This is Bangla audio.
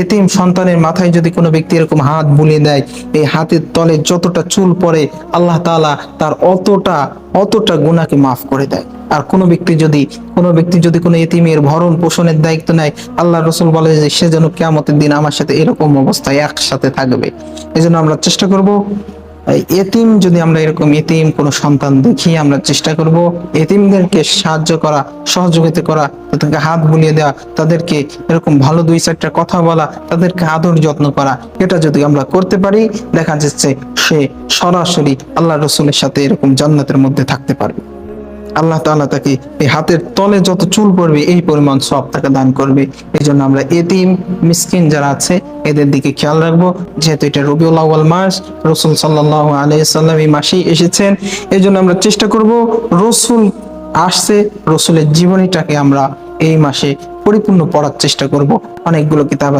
এতিম সন্তানের মাথায় যদি কোনো ব্যক্তি এরকম হাত বুলিয়ে দেয়, এই হাতের তলে যতটা চুল পড়ে আল্লাহ তাআলা তার অতটা গুনাহকে মাফ করে দেয়। আর কোনো ব্যক্তি যদি কোনো এতিমের ভরণ পোষণের দায়িত্ব নেয়, আল্লাহ রসুল বলে যে সে যেন কিয়ামতের দিন আমার সাথে এরকম অবস্থায় একসাথে থাকবে। এই জন্য আমরা চেষ্টা করব, এতিম যদি আমরা এরকম এতিম কোনো সন্তান দেখি, আমরা চেষ্টা করব এতিমদেরকে সাহায্য করা, সহযোগিতা করা, তাদেরকে হাত বুলিয়ে দেওয়া, তাদেরকে এরকম ভালো দুই চারটা কথা বলা, তাদেরকে আদর যত্ন করা। এটা যদি আমরা করতে পারি, দেখা যাচ্ছে সে সরাসরি আল্লাহ রসুলের সাথে এরকম জান্নাতের মধ্যে থাকতে পারবে। আল্লাহ তাআলা তাকে এই হাতের তলে যত চুল পড়বে এই পরিমাণ সওয়াব তাকে দান করবে। এই জন্য আমরা এতিম মিসকিন যারা আছে এদের দিকে খেয়াল রাখবো। যেহেতু এটা রবিউল আউয়াল মাস, রাসূল সাল্লাল্লাহু আলাইহি সাল্লাম এই মাসেই এসেছেন, এই জন্য আমরা চেষ্টা করব রসুল আসছে, রসুলের জীবনীটাকে আমরা এই মাসে পরিপূর্ণ পড়ার চেষ্টা করব। অনেকগুলো কিতাব